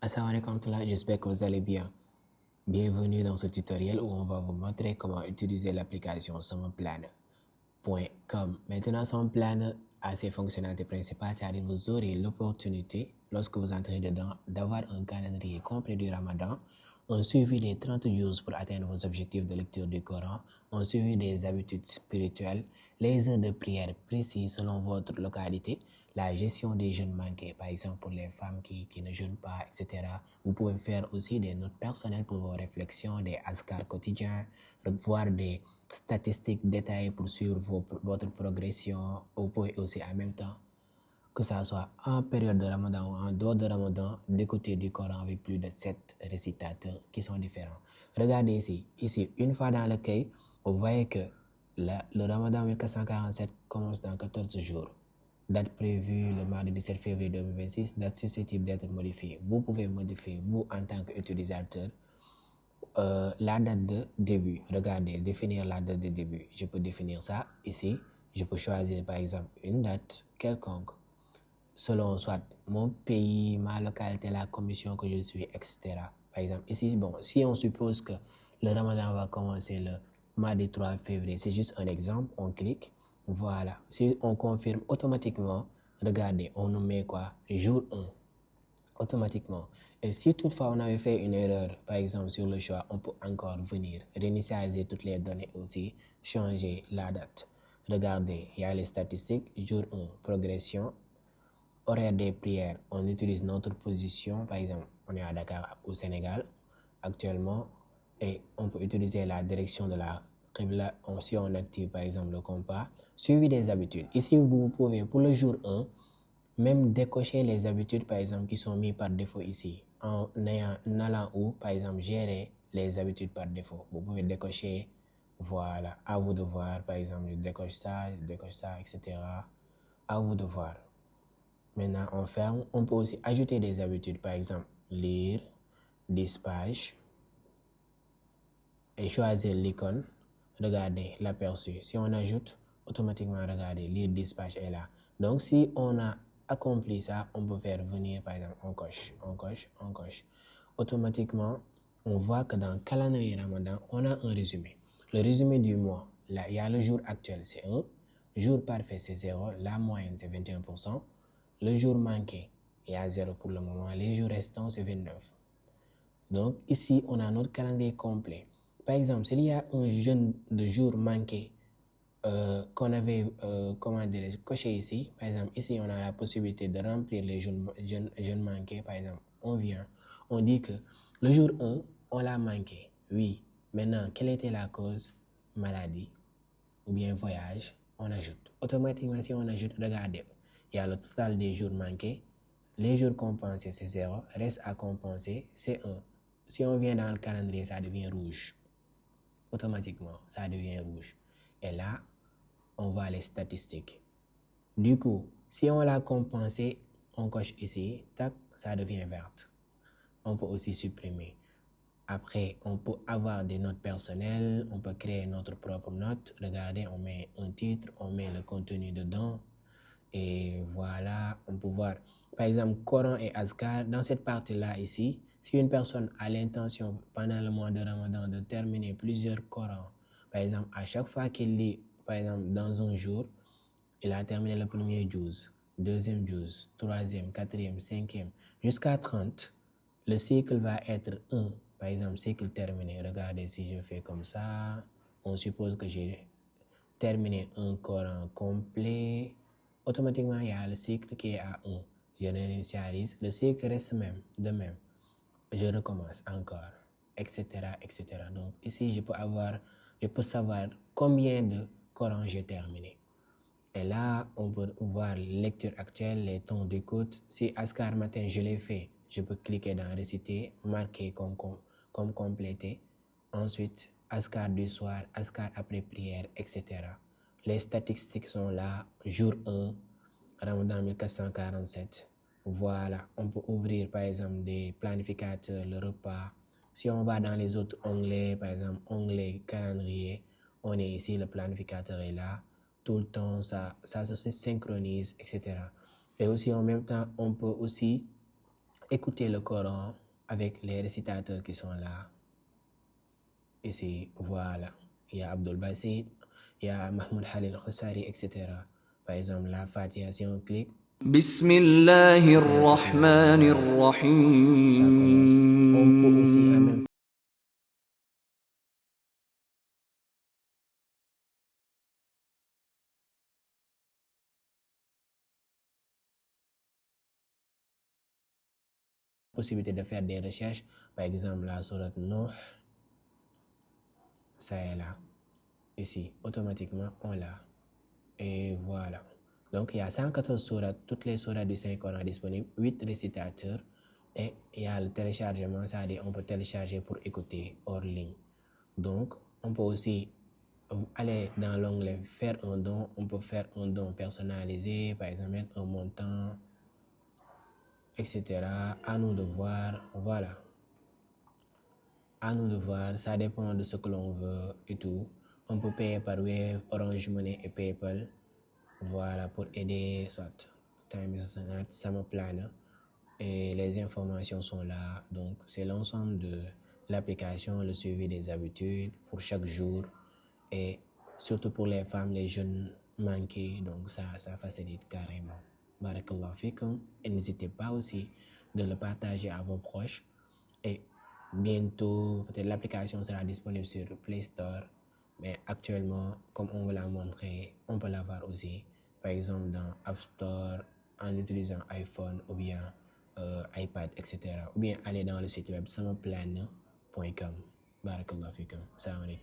Assalamu alaikum, j'espère que vous allez bien. Bienvenue dans ce tutoriel où on va vous montrer comment utiliser l'application SummerPlanner.com. Maintenant, SummerPlanner a ses fonctionnalités principales, c'est-à-dire vous aurez l'opportunité, lorsque vous entrez dedans, d'avoir un calendrier complet du Ramadan, un suivi des 30 jours pour atteindre vos objectifs de lecture du Coran, un suivi des habitudes spirituelles, les heures de prière précises selon votre localité, la gestion des jeûnes manqués, par exemple pour les femmes qui ne jeûnent pas, etc. Vous pouvez faire aussi des notes personnelles pour vos réflexions, des azkars quotidiens, voir des statistiques détaillées pour suivre votre progression. Vous pouvez aussi en même temps, que ça soit en période de Ramadan ou en dehors de Ramadan, d'écouter du Coran avec plus de 7 récitateurs qui sont différents. Regardez ici, une fois dans le cahier, vous voyez que le Ramadan 1447 commence dans 14 jours. Date prévue le mardi 17 février 2026, date susceptible d'être modifiée. Vous pouvez modifier, vous en tant qu'utilisateur, la date de début. Regardez, définir la date de début. Je peux définir ça ici. Je peux choisir par exemple une date quelconque, selon soit mon pays, ma localité, la commission que je suis, etc. Par exemple, ici, bon, si on suppose que le Ramadan va commencer le mardi 3 février, c'est juste un exemple, on clique, voilà. Si on confirme automatiquement, regardez, on nous met quoi? Jour 1, automatiquement. Et si toutefois on avait fait une erreur, par exemple sur le choix, on peut encore venir réinitialiser toutes les données aussi, changer la date. Regardez, il y a les statistiques, jour 1, progression, horaire des prières, on utilise notre position, par exemple, on est à Dakar au Sénégal actuellement, et on peut utiliser la direction de la Qibla si on active par exemple le compas, suivi des habitudes. Ici, vous pouvez pour le jour 1, même décocher les habitudes par exemple qui sont mis par défaut ici, en allant où, par exemple, gérer les habitudes par défaut. Vous pouvez décocher, voilà, à vous de voir, par exemple, je décoche ça, etc. À vous de voir. Maintenant, on ferme. On peut aussi ajouter des habitudes, par exemple, lire, 10 pages, et choisir l'icône. Regardez l'aperçu. Si on ajoute, automatiquement, regardez, lire 10 pages est là. Donc, si on a accompli ça, on peut faire venir, par exemple, on coche. Automatiquement, on voit que dans le calendrier Ramadan, on a un résumé. Le résumé du mois, là, il y a le jour actuel, c'est 1. Jour parfait, c'est 0. La moyenne, c'est 21%. Le jour manqué, il y a 0 pour le moment. Les jours restants, c'est 29. Donc, ici, on a notre calendrier complet. Par exemple, s'il y a un jeûne de jours manqué qu'on avait coché ici, par exemple, ici, on a la possibilité de remplir les jeûnes manqués. Par exemple, on vient, on dit que le jour 1, on l'a manqué. Oui. Maintenant, quelle était la cause? Maladie ou bien voyage? On ajoute. Automatiquement, si on ajoute, regardez, il y a le total des jours manqués. Les jours compensés, c'est 0. Reste à compenser, c'est 1. Si on vient dans le calendrier, ça devient rouge. Automatiquement, ça devient rouge. Et là, on voit les statistiques. Du coup, si on l'a compensé, on coche ici, tac, ça devient verte. On peut aussi supprimer. Après, on peut avoir des notes personnelles, on peut créer notre propre note. Regardez, on met un titre, on met le contenu dedans. Et voilà, on peut voir, par exemple, Coran et Azkar. Dans cette partie-là ici, si une personne a l'intention pendant le mois de Ramadan de terminer plusieurs Corans, par exemple, à chaque fois qu'il lit, par exemple, dans un jour, il a terminé le premier juz, deuxième juz, troisième, quatrième, cinquième, jusqu'à 30, le cycle va être 1. Par exemple, cycle terminé. Regardez, si je fais comme ça, on suppose que j'ai terminé un Coran complet. Automatiquement, il y a le cycle qui est à 1. Je réinitialise. Le cycle reste de même. Je recommence encore, etc., etc. Donc, ici, je peux savoir combien de Coran j'ai terminé. Et là, on peut voir lecture actuelle, les temps d'écoute. Si Azkar matin, je l'ai fait, je peux cliquer dans réciter, marquer comme complété. Ensuite, Azkar du soir, Azkar après prière, etc. Les statistiques sont là. Jour 1, Ramadan 1447. Voilà, on peut ouvrir par exemple des planificateurs, le repas. Si on va dans les autres onglets, par exemple, onglet calendrier, on est ici, le planificateur est là. Tout le temps, ça se synchronise, etc. Et aussi, en même temps, on peut aussi écouter le Coran avec les récitateurs qui sont là. Ici, voilà. Il y a Abdul Basit, il y a Mahmoud Khalil Khoussari, etc. Par exemple, la Fatiha, si on clique, بسم الله الرحمن ça commence. On peut aussi en même الرحيم possibilité de faire des recherches. Par exemple, la sourate Nuh, ça est là. Ici, automatiquement, on l'a. Et voilà. Donc, il y a 114 sourates, toutes les sourates du Saint-Coran disponibles, 8 récitateurs. Et il y a le téléchargement, c'est-à-dire on peut télécharger pour écouter hors ligne. Donc, on peut aussi aller dans l'onglet faire un don. On peut faire un don personnalisé, par exemple, mettre un montant, etc. À nous de voir. Voilà. À nous de voir, ça dépend de ce que l'on veut et tout. On peut payer par Wave, Orange Money et PayPal. Voilà, pour aider, soit Time Sama Planner. Et les informations sont là. Donc, c'est l'ensemble de l'application, le suivi des habitudes pour chaque jour. Et surtout pour les femmes, les jeunes manqués. Donc, ça facilite carrément. Barakallah fikum. Et n'hésitez pas aussi de le partager à vos proches. Et bientôt, peut-être l'application sera disponible sur Play Store. Mais actuellement, comme on vous l'a montré, on peut l'avoir aussi. Par exemple, dans App Store, en utilisant iPhone ou bien iPad, etc. Ou bien aller dans le site web samaplan.com. Barakallah fikum. Salam alaikum.